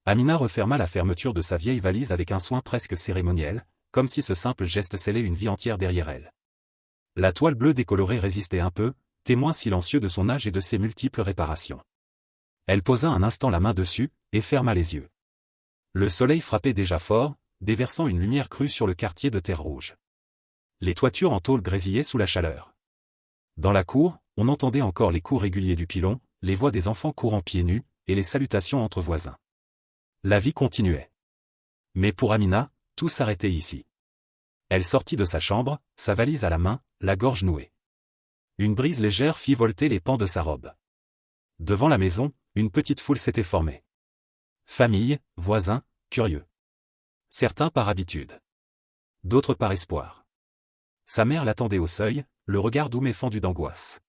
Amina referma la fermeture de sa vieille valise avec un soin presque cérémoniel, comme si ce simple geste scellait une vie entière derrière elle. La toile bleue décolorée résistait un peu, témoin silencieux de son âge et de ses multiples réparations. Elle posa un instant la main dessus, et ferma les yeux. Le soleil frappait déjà fort, déversant une lumière crue sur le quartier de terre rouge. Les toitures en tôle grésillaient sous la chaleur. Dans la cour, on entendait encore les coups réguliers du pilon, les voix des enfants courant pieds nus, et les salutations entre voisins. La vie continuait. Mais pour Amina, tout s'arrêtait ici. Elle sortit de sa chambre, sa valise à la main, la gorge nouée. Une brise légère fit volter les pans de sa robe. Devant la maison, une petite foule s'était formée. Famille, voisins, curieux. Certains par habitude. D'autres par espoir. Sa mère l'attendait au seuil, le regard doux mais fendu d'angoisse.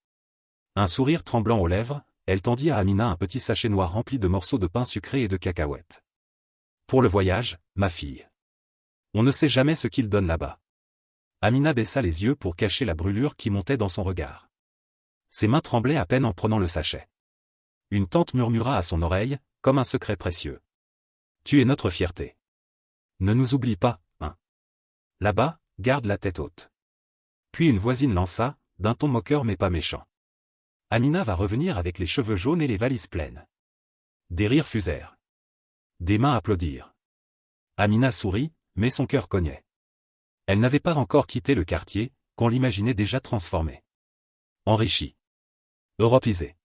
Un sourire tremblant aux lèvres, elle tendit à Amina un petit sachet noir rempli de morceaux de pain sucré et de cacahuètes. Pour le voyage, ma fille. On ne sait jamais ce qu'il donne là-bas. Amina baissa les yeux pour cacher la brûlure qui montait dans son regard. Ses mains tremblaient à peine en prenant le sachet. Une tante murmura à son oreille, comme un secret précieux. Tu es notre fierté. Ne nous oublie pas, hein. Là-bas, garde la tête haute. Puis une voisine lança, d'un ton moqueur mais pas méchant. Amina va revenir avec les cheveux jaunes et les valises pleines. Des rires fusèrent. Des mains applaudirent. Amina sourit, mais son cœur cognait. Elle n'avait pas encore quitté le quartier, qu'on l'imaginait déjà transformé. Enrichi. Europisé.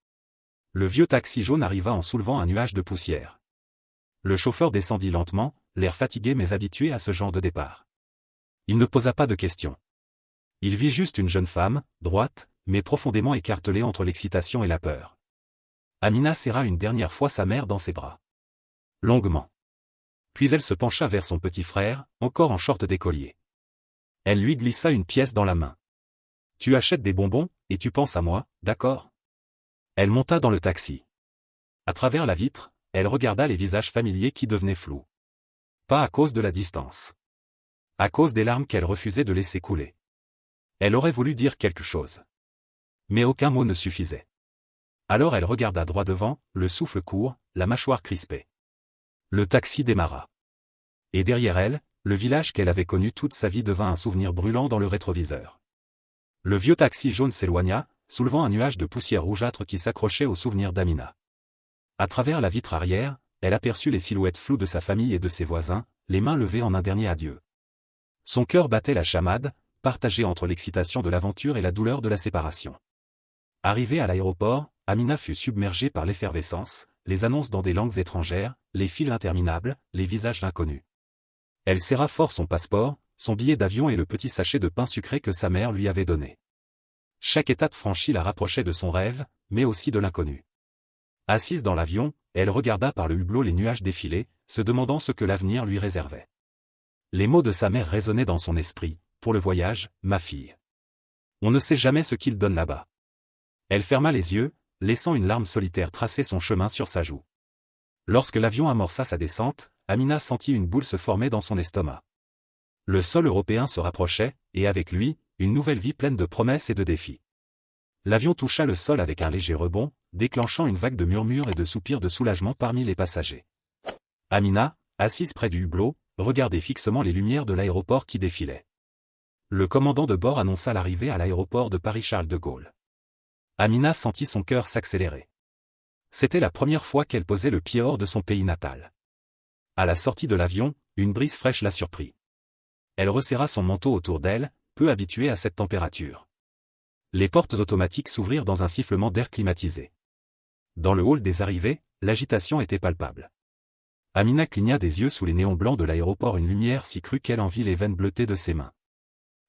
Le vieux taxi jaune arriva en soulevant un nuage de poussière. Le chauffeur descendit lentement, l'air fatigué mais habitué à ce genre de départ. Il ne posa pas de questions. Il vit juste une jeune femme, droite, mais profondément écartelée entre l'excitation et la peur. Amina serra une dernière fois sa mère dans ses bras. Longuement. Puis elle se pencha vers son petit frère, encore en short d'écolier. Elle lui glissa une pièce dans la main. Tu achètes des bonbons, et tu penses à moi, d'accord? Elle monta dans le taxi. À travers la vitre, elle regarda les visages familiers qui devenaient flous. Pas à cause de la distance. À cause des larmes qu'elle refusait de laisser couler. Elle aurait voulu dire quelque chose. Mais aucun mot ne suffisait. Alors elle regarda droit devant, le souffle court, la mâchoire crispée. Le taxi démarra. Et derrière elle, le village qu'elle avait connu toute sa vie devint un souvenir brûlant dans le rétroviseur. Le vieux taxi jaune s'éloigna, soulevant un nuage de poussière rougeâtre qui s'accrochait au souvenir d'Amina. À travers la vitre arrière, elle aperçut les silhouettes floues de sa famille et de ses voisins, les mains levées en un dernier adieu. Son cœur battait la chamade, partagé entre l'excitation de l'aventure et la douleur de la séparation. Arrivée à l'aéroport, Amina fut submergée par l'effervescence, les annonces dans des langues étrangères, les files interminables, les visages inconnus. Elle serra fort son passeport, son billet d'avion et le petit sachet de pain sucré que sa mère lui avait donné. Chaque étape franchie la rapprochait de son rêve, mais aussi de l'inconnu. Assise dans l'avion, elle regarda par le hublot les nuages défiler, se demandant ce que l'avenir lui réservait. Les mots de sa mère résonnaient dans son esprit, pour le voyage, ma fille. On ne sait jamais ce qu'il donne là-bas. Elle ferma les yeux, laissant une larme solitaire tracer son chemin sur sa joue. Lorsque l'avion amorça sa descente, Amina sentit une boule se former dans son estomac. Le sol européen se rapprochait, et avec lui, une nouvelle vie pleine de promesses et de défis. L'avion toucha le sol avec un léger rebond, déclenchant une vague de murmures et de soupirs de soulagement parmi les passagers. Amina, assise près du hublot, regardait fixement les lumières de l'aéroport qui défilaient. Le commandant de bord annonça l'arrivée à l'aéroport de Paris-Charles de Gaulle. Amina sentit son cœur s'accélérer. C'était la première fois qu'elle posait le pied hors de son pays natal. À la sortie de l'avion, une brise fraîche la surprit. Elle resserra son manteau autour d'elle, peu habituée à cette température. Les portes automatiques s'ouvrirent dans un sifflement d'air climatisé. Dans le hall des arrivées, l'agitation était palpable. Amina cligna des yeux sous les néons blancs de l'aéroport une lumière si crue qu'elle en vit les veines bleutées de ses mains.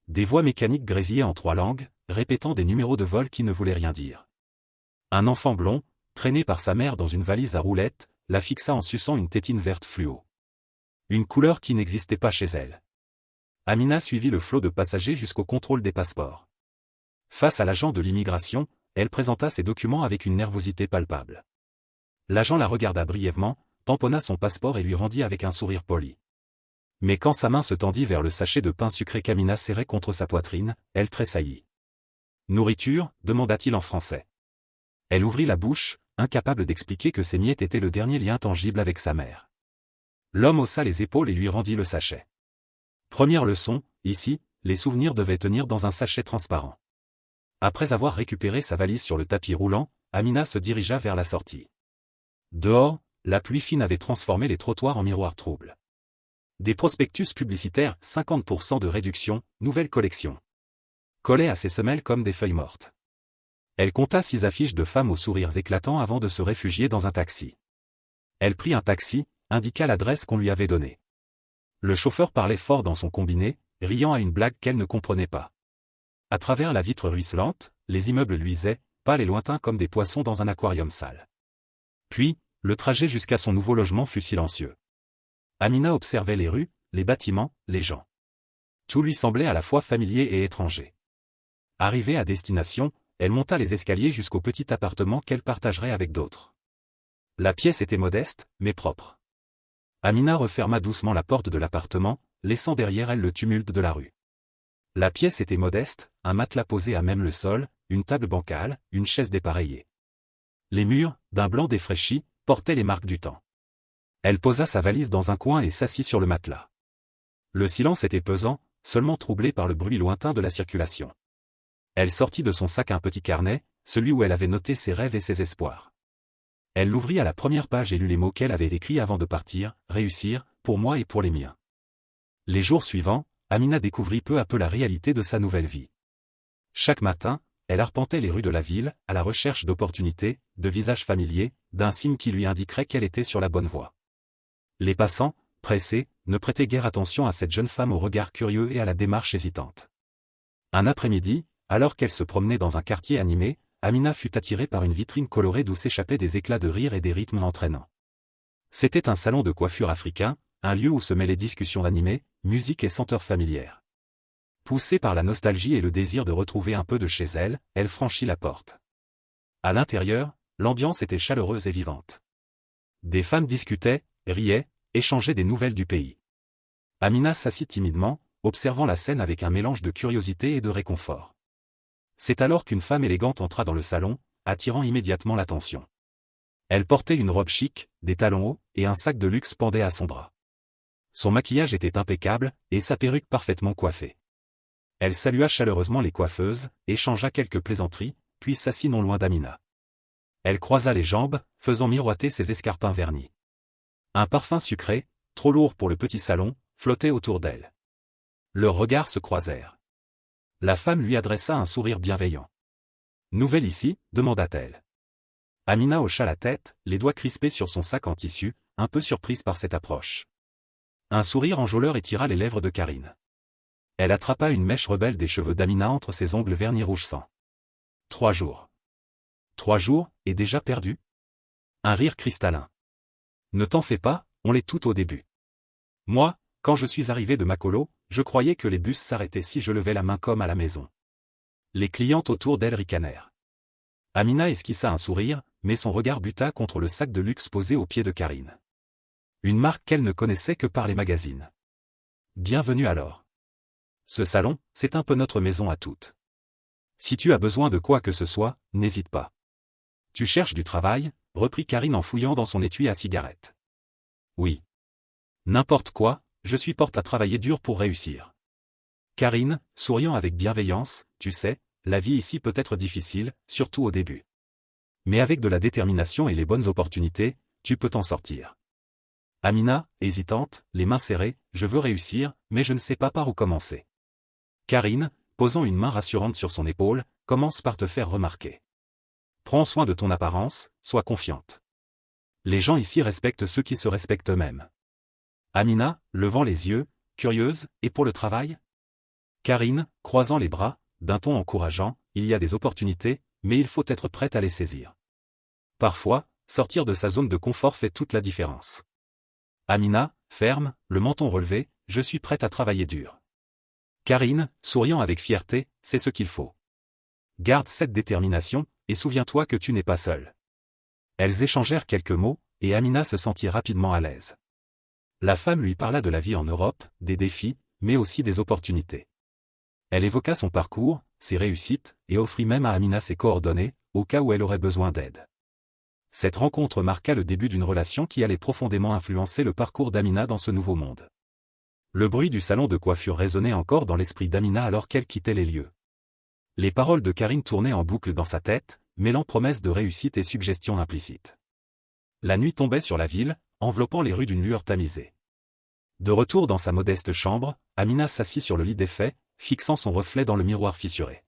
Des voix mécaniques grésillaient en 3 langues, répétant des numéros de vol qui ne voulaient rien dire. Un enfant blond, traîné par sa mère dans une valise à roulettes, la fixa en suçant une tétine verte fluo. Une couleur qui n'existait pas chez elle. Amina suivit le flot de passagers jusqu'au contrôle des passeports. Face à l'agent de l'immigration, elle présenta ses documents avec une nervosité palpable. L'agent la regarda brièvement, tamponna son passeport et lui rendit avec un sourire poli. Mais quand sa main se tendit vers le sachet de pain sucré qu'Amina serrait contre sa poitrine, elle tressaillit. « Nourriture » demanda-t-il en français. Elle ouvrit la bouche, incapable d'expliquer que ses miettes étaient le dernier lien tangible avec sa mère. L'homme haussa les épaules et lui rendit le sachet. Première leçon, ici, les souvenirs devaient tenir dans un sachet transparent. Après avoir récupéré sa valise sur le tapis roulant, Amina se dirigea vers la sortie. Dehors, la pluie fine avait transformé les trottoirs en miroirs troubles. Des prospectus publicitaires, 50% de réduction, nouvelle collection, collaient à ses semelles comme des feuilles mortes. Elle compta 6 affiches de femmes aux sourires éclatants avant de se réfugier dans un taxi. Elle prit un taxi, indiqua l'adresse qu'on lui avait donnée. Le chauffeur parlait fort dans son combiné, riant à une blague qu'elle ne comprenait pas. À travers la vitre ruisselante, les immeubles luisaient, pâles et lointains comme des poissons dans un aquarium sale. Puis, le trajet jusqu'à son nouveau logement fut silencieux. Amina observait les rues, les bâtiments, les gens. Tout lui semblait à la fois familier et étranger. Arrivée à destination, elle monta les escaliers jusqu'au petit appartement qu'elle partagerait avec d'autres. La pièce était modeste, mais propre. Amina referma doucement la porte de l'appartement, laissant derrière elle le tumulte de la rue. La pièce était modeste, un matelas posé à même le sol, une table bancale, une chaise dépareillée. Les murs, d'un blanc défraîchi, portaient les marques du temps. Elle posa sa valise dans un coin et s'assit sur le matelas. Le silence était pesant, seulement troublé par le bruit lointain de la circulation. Elle sortit de son sac un petit carnet, celui où elle avait noté ses rêves et ses espoirs. Elle l'ouvrit à la première page et lut les mots qu'elle avait écrits avant de partir, réussir, pour moi et pour les miens. Les jours suivants, Amina découvrit peu à peu la réalité de sa nouvelle vie. Chaque matin, elle arpentait les rues de la ville, à la recherche d'opportunités, de visages familiers, d'un signe qui lui indiquerait qu'elle était sur la bonne voie. Les passants, pressés, ne prêtaient guère attention à cette jeune femme au regard curieux et à la démarche hésitante. Un après-midi, alors qu'elle se promenait dans un quartier animé, Amina fut attirée par une vitrine colorée d'où s'échappaient des éclats de rire et des rythmes entraînants. C'était un salon de coiffure africain, un lieu où se mêlaient discussions animées, musique et senteurs familières. Poussée par la nostalgie et le désir de retrouver un peu de chez elle, elle franchit la porte. À l'intérieur, l'ambiance était chaleureuse et vivante. Des femmes discutaient, riaient, échangeaient des nouvelles du pays. Amina s'assit timidement, observant la scène avec un mélange de curiosité et de réconfort. C'est alors qu'une femme élégante entra dans le salon, attirant immédiatement l'attention. Elle portait une robe chic, des talons hauts, et un sac de luxe pendait à son bras. Son maquillage était impeccable, et sa perruque parfaitement coiffée. Elle salua chaleureusement les coiffeuses, échangea quelques plaisanteries, puis s'assit non loin d'Amina. Elle croisa les jambes, faisant miroiter ses escarpins vernis. Un parfum sucré, trop lourd pour le petit salon, flottait autour d'elle. Leurs regards se croisèrent. La femme lui adressa un sourire bienveillant. « Nouvelle ici ?» demanda-t-elle. Amina hocha la tête, les doigts crispés sur son sac en tissu, un peu surprise par cette approche. Un sourire enjôleur étira les lèvres de Karine. Elle attrapa une mèche rebelle des cheveux d'Amina entre ses ongles vernis rouge sang. 3 jours. 3 jours, et déjà perdu? Un rire cristallin. Ne t'en fais pas, on l'est tout au début. Moi, quand je suis arrivé de Makolo, je croyais que les bus s'arrêtaient si je levais la main comme à la maison. Les clientes autour d'elle ricanèrent. Amina esquissa un sourire, mais son regard buta contre le sac de luxe posé aux pieds de Karine. Une marque qu'elle ne connaissait que par les magazines. Bienvenue alors. Ce salon, c'est un peu notre maison à toutes. Si tu as besoin de quoi que ce soit, n'hésite pas. Tu cherches du travail, reprit Karine en fouillant dans son étui à cigarette. Oui. N'importe quoi, je suis porte à travailler dur pour réussir. Karine, souriant avec bienveillance, tu sais, la vie ici peut être difficile, surtout au début. Mais avec de la détermination et les bonnes opportunités, tu peux t'en sortir. Amina, hésitante, les mains serrées, je veux réussir, mais je ne sais pas par où commencer. Karine, posant une main rassurante sur son épaule, commence par te faire remarquer. Prends soin de ton apparence, sois confiante. Les gens ici respectent ceux qui se respectent eux-mêmes. Amina, levant les yeux, curieuse, et pour le travail? Karine, croisant les bras, d'un ton encourageant, il y a des opportunités, mais il faut être prête à les saisir. Parfois, sortir de sa zone de confort fait toute la différence. Amina, ferme, le menton relevé, je suis prête à travailler dur. Karine, souriant avec fierté, c'est ce qu'il faut. Garde cette détermination, et souviens-toi que tu n'es pas seule. Elles échangèrent quelques mots, et Amina se sentit rapidement à l'aise. La femme lui parla de la vie en Europe, des défis, mais aussi des opportunités. Elle évoqua son parcours, ses réussites, et offrit même à Amina ses coordonnées, au cas où elle aurait besoin d'aide. Cette rencontre marqua le début d'une relation qui allait profondément influencer le parcours d'Amina dans ce nouveau monde. Le bruit du salon de coiffure résonnait encore dans l'esprit d'Amina alors qu'elle quittait les lieux. Les paroles de Karine tournaient en boucle dans sa tête, mêlant promesses de réussite et suggestions implicites. La nuit tombait sur la ville, enveloppant les rues d'une lueur tamisée. De retour dans sa modeste chambre, Amina s'assit sur le lit défait, fixant son reflet dans le miroir fissuré.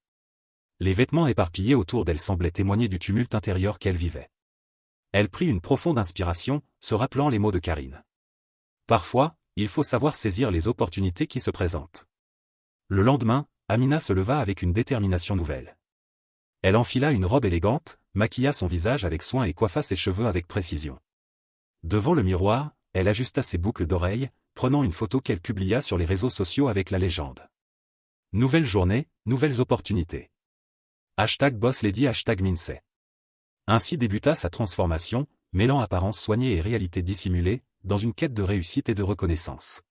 Les vêtements éparpillés autour d'elle semblaient témoigner du tumulte intérieur qu'elle vivait. Elle prit une profonde inspiration, se rappelant les mots de Karine. Parfois, il faut savoir saisir les opportunités qui se présentent. Le lendemain, Amina se leva avec une détermination nouvelle. Elle enfila une robe élégante, maquilla son visage avec soin et coiffa ses cheveux avec précision. Devant le miroir, elle ajusta ses boucles d'oreilles, prenant une photo qu'elle publia sur les réseaux sociaux avec la légende. Nouvelle journée, nouvelles opportunités. #BossLady #Minsey. Ainsi débuta sa transformation, mêlant apparence soignée et réalité dissimulée, dans une quête de réussite et de reconnaissance.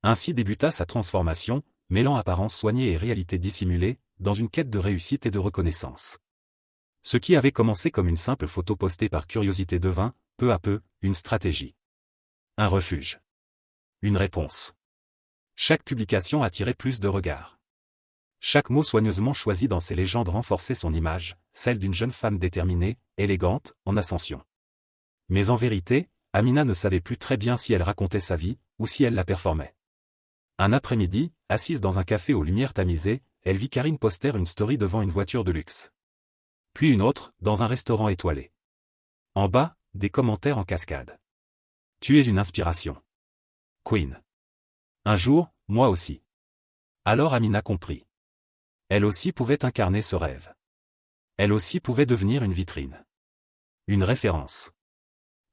Ainsi débuta sa transformation, mêlant apparence soignée et réalité dissimulée, dans une quête de réussite et de reconnaissance. Ce qui avait commencé comme une simple photo postée par curiosité devint, peu à peu, une stratégie. Un refuge. Une réponse. Chaque publication attirait plus de regards. Chaque mot soigneusement choisi dans ces légendes renforçait son image, celle d'une jeune femme déterminée, élégante, en ascension. Mais en vérité, Amina ne savait plus très bien si elle racontait sa vie, ou si elle la performait. Un après-midi, assise dans un café aux lumières tamisées, elle vit Karine poster une story devant une voiture de luxe. Puis une autre, dans un restaurant étoilé. En bas, des commentaires en cascade. Tu es une inspiration. Queen. Un jour, moi aussi. Alors Amina comprit. Elle aussi pouvait incarner ce rêve. Elle aussi pouvait devenir une vitrine. Une référence.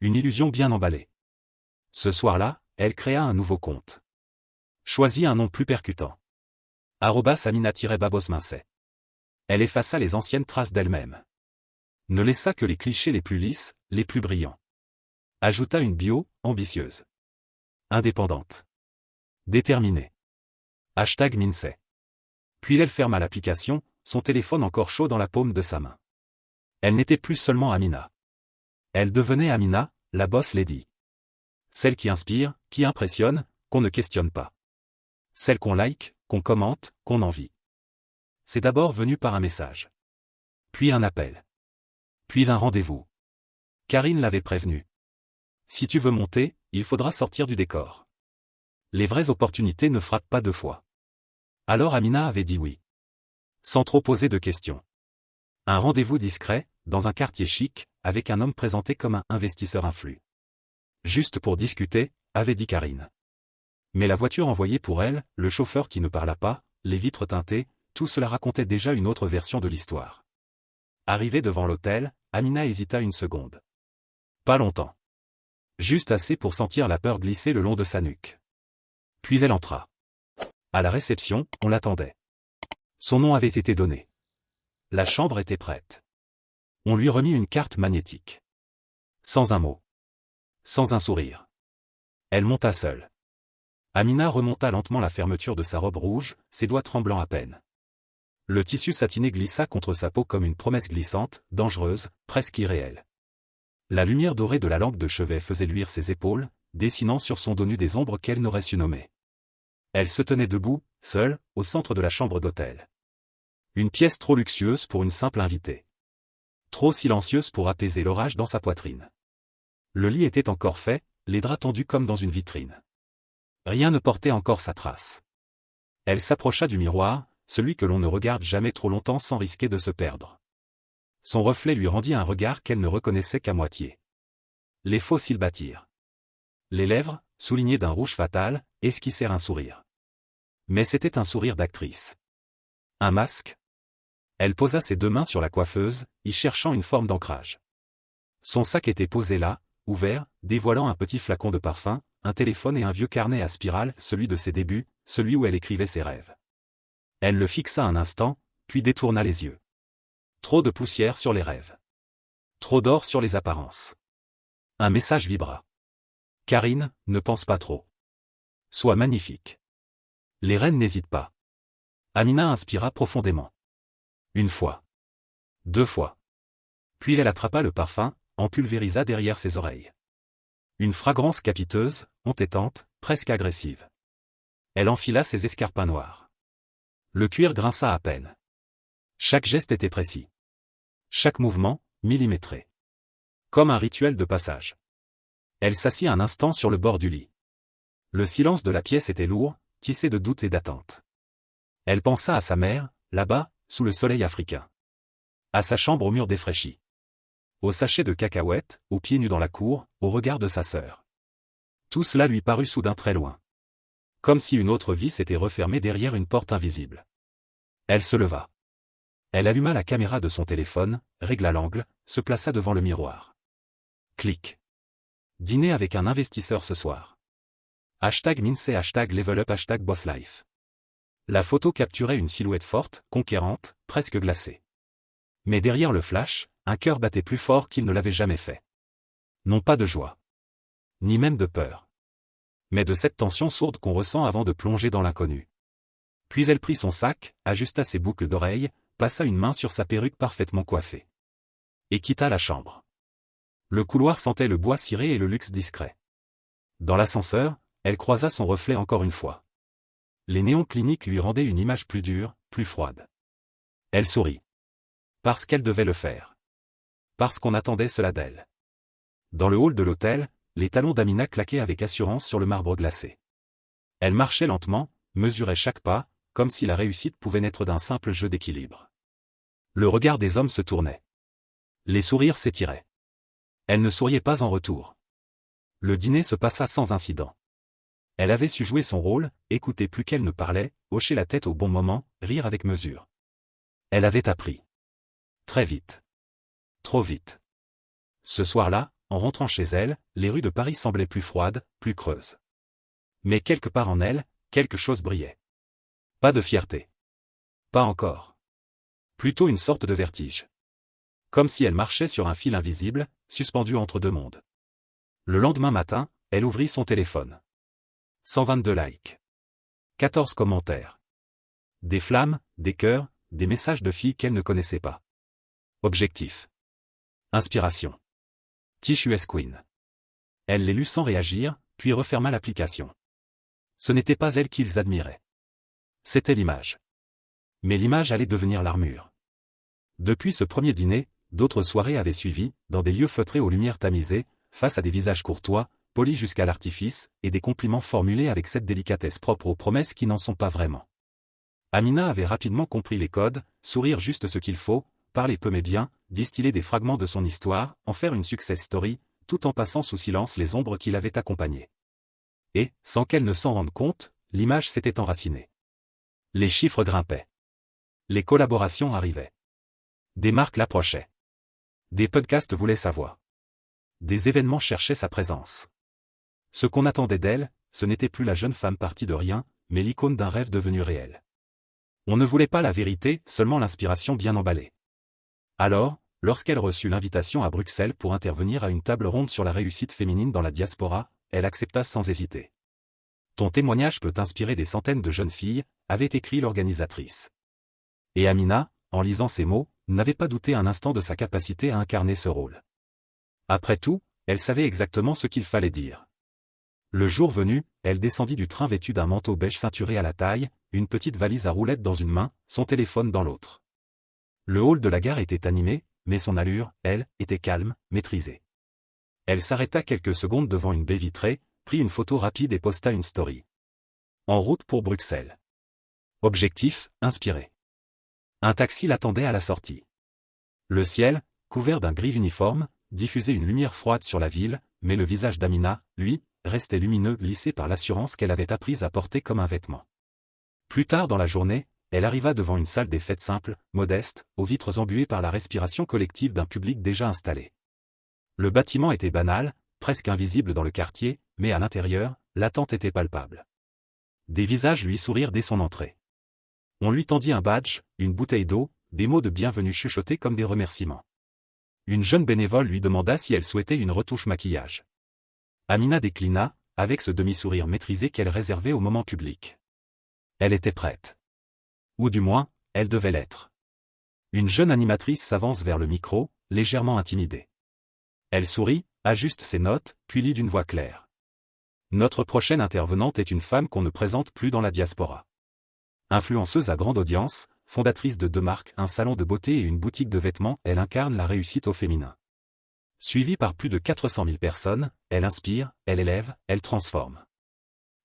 Une illusion bien emballée. Ce soir-là, elle créa un nouveau compte. Choisit un nom plus percutant. @Amina-Babos-Minsey. Elle effaça les anciennes traces d'elle-même. Ne laissa que les clichés les plus lisses, les plus brillants. Ajouta une bio, ambitieuse. Indépendante. Déterminée. #Minsey. Puis elle ferma l'application, son téléphone encore chaud dans la paume de sa main. Elle n'était plus seulement Amina. Elle devenait Amina, la boss lady. Celle qui inspire, qui impressionne, qu'on ne questionne pas. Celle qu'on like, qu'on commente, qu'on envie. C'est d'abord venu par un message. Puis un appel. Puis un rendez-vous. Karine l'avait prévenu. Si tu veux monter, il faudra sortir du décor. Les vraies opportunités ne frappent pas deux fois. Alors Amina avait dit oui. Sans trop poser de questions. Un rendez-vous discret, dans un quartier chic, avec un homme présenté comme un investisseur influent. Juste pour discuter, avait dit Karine. Mais la voiture envoyée pour elle, le chauffeur qui ne parla pas, les vitres teintées, tout cela racontait déjà une autre version de l'histoire. Arrivée devant l'hôtel, Amina hésita une seconde. Pas longtemps. Juste assez pour sentir la peur glisser le long de sa nuque. Puis elle entra. À la réception, on l'attendait. Son nom avait été donné. La chambre était prête. On lui remit une carte magnétique. Sans un mot. Sans un sourire. Elle monta seule. Amina remonta lentement la fermeture de sa robe rouge, ses doigts tremblant à peine. Le tissu satiné glissa contre sa peau comme une promesse glissante, dangereuse, presque irréelle. La lumière dorée de la lampe de chevet faisait luire ses épaules, dessinant sur son dos nu des ombres qu'elle n'aurait su nommer. Elle se tenait debout, seule, au centre de la chambre d'hôtel. Une pièce trop luxueuse pour une simple invitée. Trop silencieuse pour apaiser l'orage dans sa poitrine. Le lit était encore fait, les draps tendus comme dans une vitrine. Rien ne portait encore sa trace. Elle s'approcha du miroir, celui que l'on ne regarde jamais trop longtemps sans risquer de se perdre. Son reflet lui rendit un regard qu'elle ne reconnaissait qu'à moitié. Les faux cils battirent. Les lèvres, soulignées d'un rouge fatal, esquissèrent un sourire. Mais c'était un sourire d'actrice. Un masque. Elle posa ses deux mains sur la coiffeuse, y cherchant une forme d'ancrage. Son sac était posé là, ouvert, dévoilant un petit flacon de parfum, un téléphone et un vieux carnet à spirale, celui de ses débuts, celui où elle écrivait ses rêves. Elle le fixa un instant, puis détourna les yeux. Trop de poussière sur les rêves. Trop d'or sur les apparences. Un message vibra. Karine, ne pense pas trop. Sois magnifique. Les reines n'hésitent pas. Amina inspira profondément. Une fois. 2 fois. Puis elle attrapa le parfum, en pulvérisa derrière ses oreilles. Une fragrance capiteuse, entêtante, presque agressive. Elle enfila ses escarpins noirs. Le cuir grinça à peine. Chaque geste était précis. Chaque mouvement, millimétré. Comme un rituel de passage. Elle s'assit un instant sur le bord du lit. Le silence de la pièce était lourd, tissé de doutes et d'attentes. Elle pensa à sa mère, là-bas, sous le soleil africain. À sa chambre aux murs défraîchis. Au sachet de cacahuètes, aux pieds nus dans la cour, au regard de sa sœur. Tout cela lui parut soudain très loin. Comme si une autre vie s'était refermée derrière une porte invisible. Elle se leva. Elle alluma la caméra de son téléphone, régla l'angle, se plaça devant le miroir. Clic. Dîner avec un investisseur ce soir. #Minsey, #levelup, #bosslife. La photo capturait une silhouette forte, conquérante, presque glacée. Mais derrière le flash, un cœur battait plus fort qu'il ne l'avait jamais fait. Non pas de joie. Ni même de peur. Mais de cette tension sourde qu'on ressent avant de plonger dans l'inconnu. Puis elle prit son sac, ajusta ses boucles d'oreilles, passa une main sur sa perruque parfaitement coiffée. Et quitta la chambre. Le couloir sentait le bois ciré et le luxe discret. Dans l'ascenseur, elle croisa son reflet encore une fois. Les néons cliniques lui rendaient une image plus dure, plus froide. Elle sourit. Parce qu'elle devait le faire. Parce qu'on attendait cela d'elle. Dans le hall de l'hôtel, les talons d'Amina claquaient avec assurance sur le marbre glacé. Elle marchait lentement, mesurait chaque pas, comme si la réussite pouvait naître d'un simple jeu d'équilibre. Le regard des hommes se tournait. Les sourires s'étiraient. Elle ne souriait pas en retour. Le dîner se passa sans incident. Elle avait su jouer son rôle, écouter plus qu'elle ne parlait, hocher la tête au bon moment, rire avec mesure. Elle avait appris. Très vite. Trop vite. Ce soir-là, en rentrant chez elle, les rues de Paris semblaient plus froides, plus creuses. Mais quelque part en elle, quelque chose brillait. Pas de fierté. Pas encore. Plutôt une sorte de vertige. Comme si elle marchait sur un fil invisible, suspendu entre deux mondes. Le lendemain matin, elle ouvrit son téléphone. 122 likes. 14 commentaires. Des flammes, des cœurs, des messages de filles qu'elle ne connaissait pas. Objectif. Inspiration. Tish US Queen. Elle les lut sans réagir, puis referma l'application. Ce n'était pas elle qu'ils admiraient. C'était l'image. Mais l'image allait devenir l'armure. Depuis ce premier dîner, d'autres soirées avaient suivi, dans des lieux feutrés aux lumières tamisées, face à des visages courtois, polis jusqu'à l'artifice, et des compliments formulés avec cette délicatesse propre aux promesses qui n'en sont pas vraiment. Amina avait rapidement compris les codes, sourire juste ce qu'il faut, parler peu mais bien, distiller des fragments de son histoire, en faire une success story, tout en passant sous silence les ombres qui l'avaient accompagnée. Et, sans qu'elle ne s'en rende compte, l'image s'était enracinée. Les chiffres grimpaient. Les collaborations arrivaient. Des marques l'approchaient. Des podcasts voulaient sa voix. Des événements cherchaient sa présence. Ce qu'on attendait d'elle, ce n'était plus la jeune femme partie de rien, mais l'icône d'un rêve devenu réel. On ne voulait pas la vérité, seulement l'inspiration bien emballée. Alors, lorsqu'elle reçut l'invitation à Bruxelles pour intervenir à une table ronde sur la réussite féminine dans la diaspora, elle accepta sans hésiter. Ton témoignage peut inspirer des centaines de jeunes filles, avait écrit l'organisatrice. Et Amina, en lisant ces mots, n'avait pas douté un instant de sa capacité à incarner ce rôle. Après tout, elle savait exactement ce qu'il fallait dire. Le jour venu, elle descendit du train vêtue d'un manteau beige ceinturé à la taille, une petite valise à roulettes dans une main, son téléphone dans l'autre. Le hall de la gare était animé, mais son allure, elle, était calme, maîtrisée. Elle s'arrêta quelques secondes devant une baie vitrée, prit une photo rapide et posta une story. En route pour Bruxelles. Objectif, inspiré. Un taxi l'attendait à la sortie. Le ciel, couvert d'un gris uniforme, diffusait une lumière froide sur la ville, mais le visage d'Amina, lui, restait lumineux, lissé par l'assurance qu'elle avait apprise à porter comme un vêtement. Plus tard dans la journée, elle arriva devant une salle des fêtes simple, modeste, aux vitres embuées par la respiration collective d'un public déjà installé. Le bâtiment était banal, presque invisible dans le quartier, mais à l'intérieur, l'attente était palpable. Des visages lui sourirent dès son entrée. On lui tendit un badge, une bouteille d'eau, des mots de bienvenue chuchotés comme des remerciements. Une jeune bénévole lui demanda si elle souhaitait une retouche maquillage. Amina déclina, avec ce demi-sourire maîtrisé qu'elle réservait au moment public. Elle était prête. Ou du moins, elle devait l'être. Une jeune animatrice s'avance vers le micro, légèrement intimidée. Elle sourit, ajuste ses notes, puis lit d'une voix claire. Notre prochaine intervenante est une femme qu'on ne présente plus dans la diaspora. Influenceuse à grande audience, fondatrice de 2 marques, un salon de beauté et une boutique de vêtements, elle incarne la réussite au féminin. Suivie par plus de 400 000 personnes, elle inspire, elle élève, elle transforme.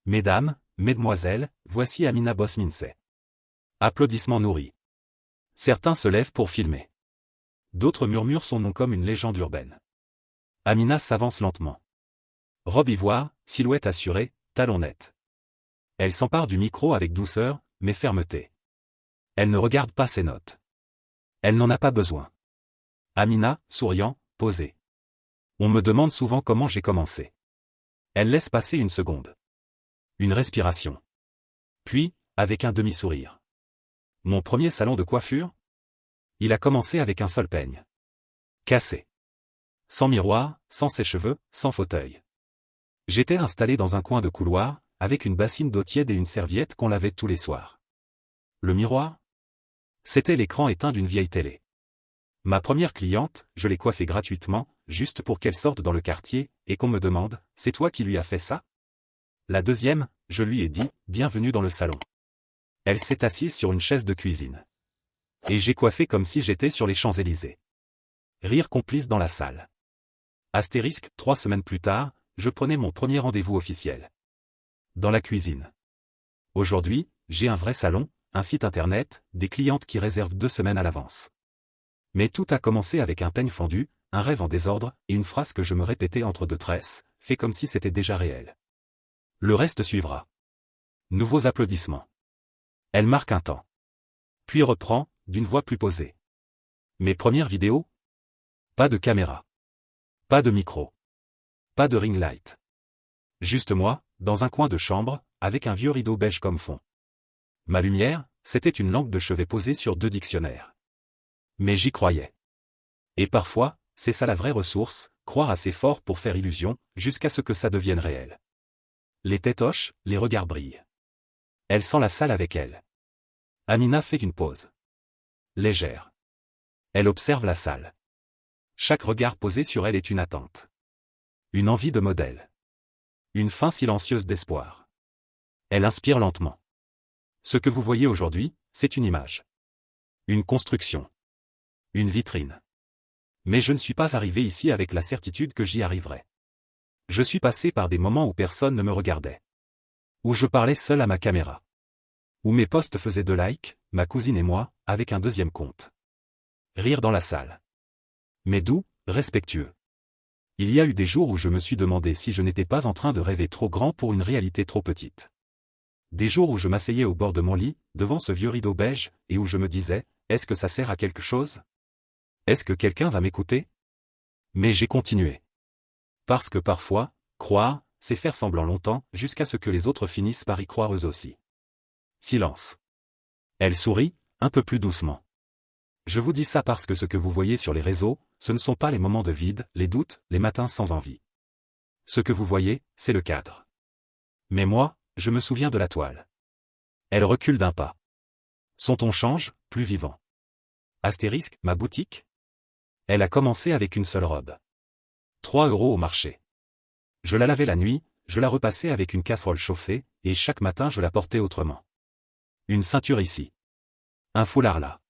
Mesdames, mesdemoiselles, voici Amina Bosse-Mincé. Applaudissements nourris. Certains se lèvent pour filmer. D'autres murmurent son nom comme une légende urbaine. Amina s'avance lentement. Robe ivoire, silhouette assurée, talons nets. Elle s'empare du micro avec douceur, mais fermeté. Elle ne regarde pas ses notes. Elle n'en a pas besoin. Amina, souriant, posée. On me demande souvent comment j'ai commencé. Elle laisse passer une seconde. Une respiration. Puis, avec un demi-sourire. Mon premier salon de coiffure? Il a commencé avec un seul peigne. Cassé. Sans miroir, sans sèche-cheveux, sans fauteuil. J'étais installé dans un coin de couloir, avec une bassine d'eau tiède et une serviette qu'on lavait tous les soirs. Le miroir? C'était l'écran éteint d'une vieille télé. Ma première cliente, je l'ai coiffée gratuitement, juste pour qu'elle sorte dans le quartier, et qu'on me demande, c'est toi qui lui as fait ça? La deuxième, je lui ai dit, bienvenue dans le salon. Elle s'est assise sur une chaise de cuisine. Et j'ai coiffé comme si j'étais sur les Champs-Élysées. Rire complice dans la salle. Astérisque, 3 semaines plus tard, je prenais mon premier rendez-vous officiel. Dans la cuisine. Aujourd'hui, j'ai un vrai salon, un site internet, des clientes qui réservent 2 semaines à l'avance. Mais tout a commencé avec un peigne fendu, un rêve en désordre, et une phrase que je me répétais entre 2 tresses, fait comme si c'était déjà réel. Le reste suivra. Nouveaux applaudissements. Elle marque un temps. Puis reprend, d'une voix plus posée. Mes premières vidéos? Pas de caméra. Pas de micro. Pas de ring light. Juste moi, dans un coin de chambre, avec un vieux rideau beige comme fond. Ma lumière, c'était une lampe de chevet posée sur 2 dictionnaires. Mais j'y croyais. Et parfois, c'est ça la vraie ressource, croire assez fort pour faire illusion, jusqu'à ce que ça devienne réel. Les têtes hochent, les regards brillent. Elle sent la salle avec elle. Amina fait une pause. Légère. Elle observe la salle. Chaque regard posé sur elle est une attente. Une envie de modèle. Une fin silencieuse d'espoir. Elle inspire lentement. Ce que vous voyez aujourd'hui, c'est une image. Une construction. Une vitrine. Mais je ne suis pas arrivé ici avec la certitude que j'y arriverais. Je suis passé par des moments où personne ne me regardait. Où je parlais seul à ma caméra. Où mes posts faisaient 2 likes, ma cousine et moi, avec un deuxième compte. Rire dans la salle. Mais doux, respectueux. Il y a eu des jours où je me suis demandé si je n'étais pas en train de rêver trop grand pour une réalité trop petite. Des jours où je m'asseyais au bord de mon lit, devant ce vieux rideau beige, et où je me disais, est-ce que ça sert à quelque chose? Est-ce que quelqu'un va m'écouter? Mais j'ai continué. Parce que parfois, croire, c'est faire semblant longtemps, jusqu'à ce que les autres finissent par y croire eux aussi. Silence. Elle sourit, un peu plus doucement. Je vous dis ça parce que ce que vous voyez sur les réseaux, ce ne sont pas les moments de vide, les doutes, les matins sans envie. Ce que vous voyez, c'est le cadre. Mais moi, je me souviens de la toile. Elle recule d'un pas. Son ton change, plus vivant. Astérisque, ma boutique? Elle a commencé avec une seule robe. 3 € au marché. Je la lavais la nuit, je la repassais avec une casserole chauffée, et chaque matin je la portais autrement. Une ceinture ici. Un foulard là.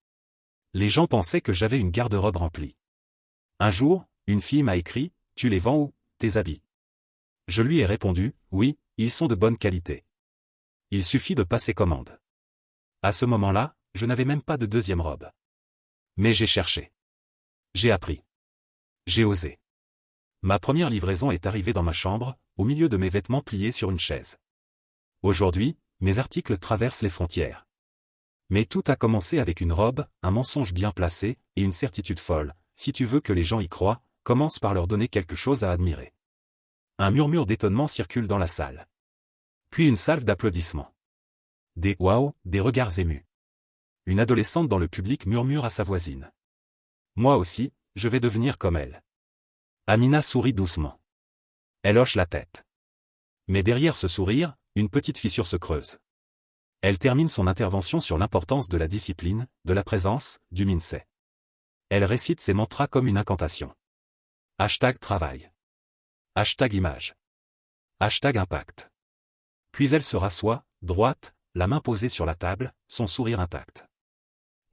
Les gens pensaient que j'avais une garde-robe remplie. Un jour, une fille m'a écrit, tu les vends où, tes habits? Je lui ai répondu, oui, ils sont de bonne qualité. Il suffit de passer commande. À ce moment-là, je n'avais même pas de deuxième robe. Mais j'ai cherché. J'ai appris. J'ai osé. Ma première livraison est arrivée dans ma chambre, au milieu de mes vêtements pliés sur une chaise. Aujourd'hui, mes articles traversent les frontières. Mais tout a commencé avec une robe, un mensonge bien placé, et une certitude folle. Si tu veux que les gens y croient, commence par leur donner quelque chose à admirer. Un murmure d'étonnement circule dans la salle. Puis une salve d'applaudissements. Des « waouh », des regards émus. Une adolescente dans le public murmure à sa voisine. Moi aussi, je vais devenir comme elle. Amina sourit doucement. Elle hoche la tête. Mais derrière ce sourire, une petite fissure se creuse. Elle termine son intervention sur l'importance de la discipline, de la présence, du mindset. Elle récite ses mantras comme une incantation. Hashtag travail. Hashtag image. Hashtag impact. Puis elle se rassoit, droite, la main posée sur la table, son sourire intact.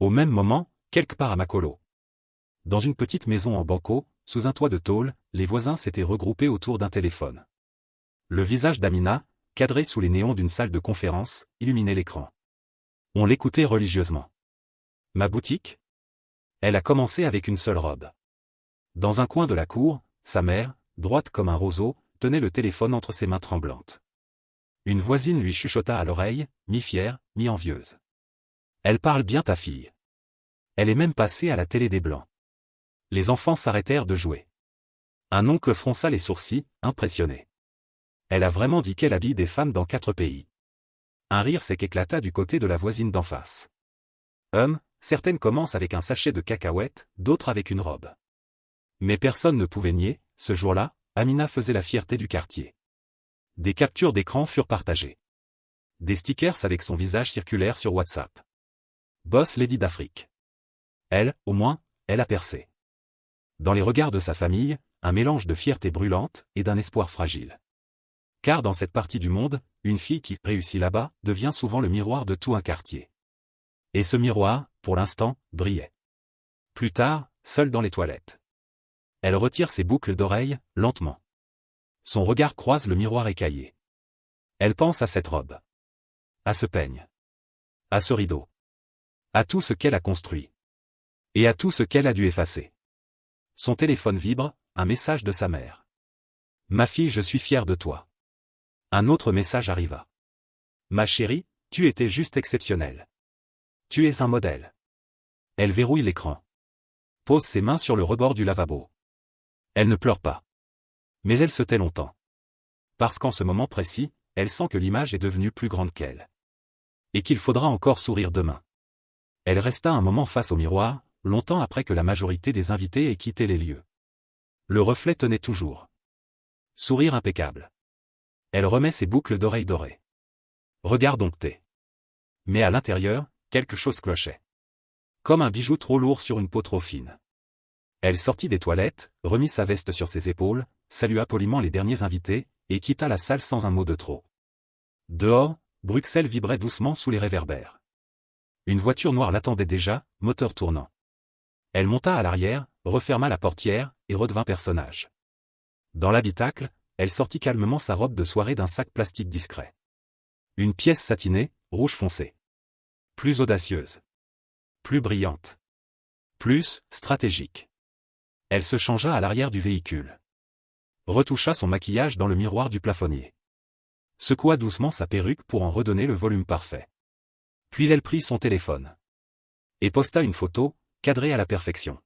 Au même moment, quelque part à Makolo. Dans une petite maison en banco, sous un toit de tôle, les voisins s'étaient regroupés autour d'un téléphone. Le visage d'Amina, cadré sous les néons d'une salle de conférence, illuminait l'écran. On l'écoutait religieusement. Ma boutique ? Elle a commencé avec une seule robe. Dans un coin de la cour, sa mère, droite comme un roseau, tenait le téléphone entre ses mains tremblantes. Une voisine lui chuchota à l'oreille, mi-fière, mi-envieuse. Elle parle bien ta fille. Elle est même passée à la télé des Blancs. Les enfants s'arrêtèrent de jouer. Un oncle fronça les sourcils, impressionné. Elle a vraiment dit qu'elle habille des femmes dans 4 pays. Un rire sec éclata du côté de la voisine d'en face. Certaines commencent avec un sachet de cacahuètes, d'autres avec une robe. Mais personne ne pouvait nier, ce jour-là, Amina faisait la fierté du quartier. Des captures d'écran furent partagées. Des stickers avec son visage circulaire sur WhatsApp. Boss Lady d'Afrique. Elle, au moins, elle a percé. Dans les regards de sa famille, un mélange de fierté brûlante et d'un espoir fragile. Car dans cette partie du monde, une fille qui réussit là-bas devient souvent le miroir de tout un quartier. Et ce miroir, pour l'instant, brillait. Plus tard, seule dans les toilettes. Elle retire ses boucles d'oreilles, lentement. Son regard croise le miroir écaillé. Elle pense à cette robe. À ce peigne. À ce rideau. À tout ce qu'elle a construit. Et à tout ce qu'elle a dû effacer. Son téléphone vibre, un message de sa mère. Ma fille, je suis fière de toi. Un autre message arriva. Ma chérie, tu étais juste exceptionnelle. Tu es un modèle. Elle verrouille l'écran. Pose ses mains sur le rebord du lavabo. Elle ne pleure pas. Mais elle se tait longtemps. Parce qu'en ce moment précis, elle sent que l'image est devenue plus grande qu'elle. Et qu'il faudra encore sourire demain. Elle resta un moment face au miroir, longtemps après que la majorité des invités ait quitté les lieux. Le reflet tenait toujours. Sourire impeccable. Elle remet ses boucles d'oreilles dorées. Regard dompté. Mais à l'intérieur, quelque chose clochait. Comme un bijou trop lourd sur une peau trop fine. Elle sortit des toilettes, remit sa veste sur ses épaules, salua poliment les derniers invités, et quitta la salle sans un mot de trop. Dehors, Bruxelles vibrait doucement sous les réverbères. Une voiture noire l'attendait déjà, moteur tournant. Elle monta à l'arrière, referma la portière, et redevint personnage. Dans l'habitacle, elle sortit calmement sa robe de soirée d'un sac plastique discret. Une pièce satinée, rouge foncé. Plus audacieuse. Plus brillante. Plus stratégique. Elle se changea à l'arrière du véhicule. Retoucha son maquillage dans le miroir du plafonnier. Secoua doucement sa perruque pour en redonner le volume parfait. Puis elle prit son téléphone. Et posta une photo, cadrée à la perfection.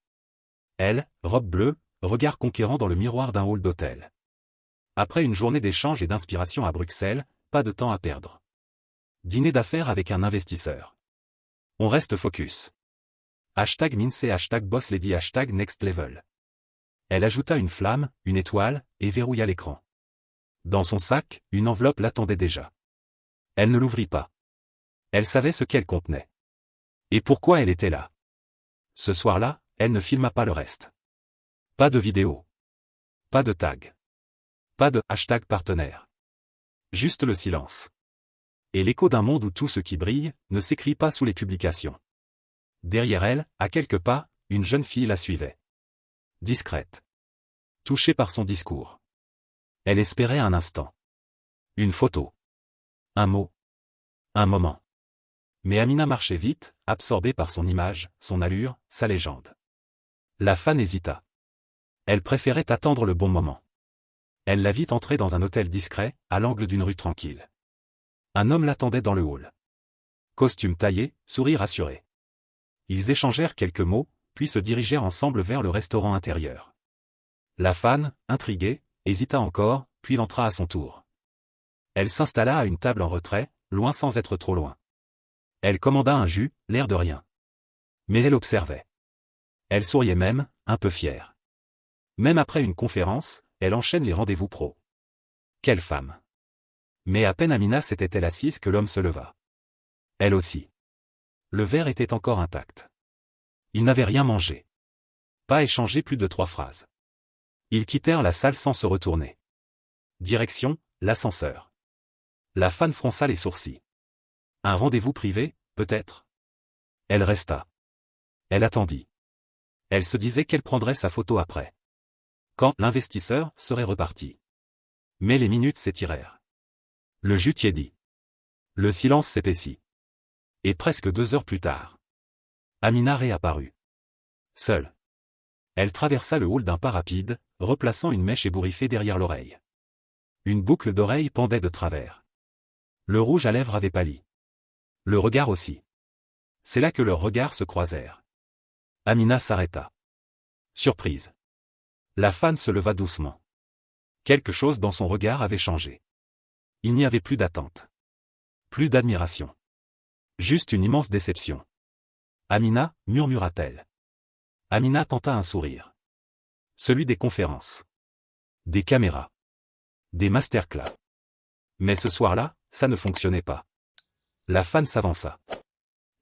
Elle, robe bleue, regard conquérant dans le miroir d'un hall d'hôtel. Après une journée d'échange et d'inspiration à Bruxelles, pas de temps à perdre. Dîner d'affaires avec un investisseur. On reste focus. Hashtag Minsey, hashtag Boss Lady, hashtag Next Level. Elle ajouta une flamme, une étoile, et verrouilla l'écran. Dans son sac, une enveloppe l'attendait déjà. Elle ne l'ouvrit pas. Elle savait ce qu'elle contenait. Et pourquoi elle était là. Ce soir-là, elle ne filma pas le reste. Pas de vidéo. Pas de tag. Pas de hashtag partenaire. Juste le silence. Et l'écho d'un monde où tout ce qui brille, ne s'écrit pas sous les publications. Derrière elle, à quelques pas, une jeune fille la suivait. Discrète. Touchée par son discours. Elle espérait un instant. Une photo. Un mot. Un moment. Mais Amina marchait vite, absorbée par son image, son allure, sa légende. La fan hésita. Elle préférait attendre le bon moment. Elle la vit entrer dans un hôtel discret, à l'angle d'une rue tranquille. Un homme l'attendait dans le hall. Costume taillé, sourire assuré. Ils échangèrent quelques mots, puis se dirigèrent ensemble vers le restaurant intérieur. La fan, intriguée, hésita encore, puis entra à son tour. Elle s'installa à une table en retrait, loin sans être trop loin. Elle commanda un jus, l'air de rien. Mais elle observait. Elle souriait même, un peu fière. Même après une conférence, elle enchaîne les rendez-vous pro. Quelle femme! Mais à peine Amina s'était-elle assise que l'homme se leva. Elle aussi. Le verre était encore intact. Il n'avait rien mangé. Pas échangé plus de 3 phrases. Ils quittèrent la salle sans se retourner. Direction, l'ascenseur. La fan fronça les sourcils. Un rendez-vous privé, peut-être? Elle resta. Elle attendit. Elle se disait qu'elle prendrait sa photo après. Quand l'investisseur serait reparti. Mais les minutes s'étirèrent. Le jus tiédit. Le silence s'épaissit. Et presque 2 heures plus tard, Amina réapparut. Seule. Elle traversa le hall d'un pas rapide, replaçant une mèche ébouriffée derrière l'oreille. Une boucle d'oreille pendait de travers. Le rouge à lèvres avait pâli. Le regard aussi. C'est là que leurs regards se croisèrent. Amina s'arrêta. Surprise. La fan se leva doucement. Quelque chose dans son regard avait changé. Il n'y avait plus d'attente. Plus d'admiration. Juste une immense déception. Amina, murmura-t-elle. Amina tenta un sourire. Celui des conférences. Des caméras. Des masterclass. Mais ce soir-là, ça ne fonctionnait pas. La fan s'avança.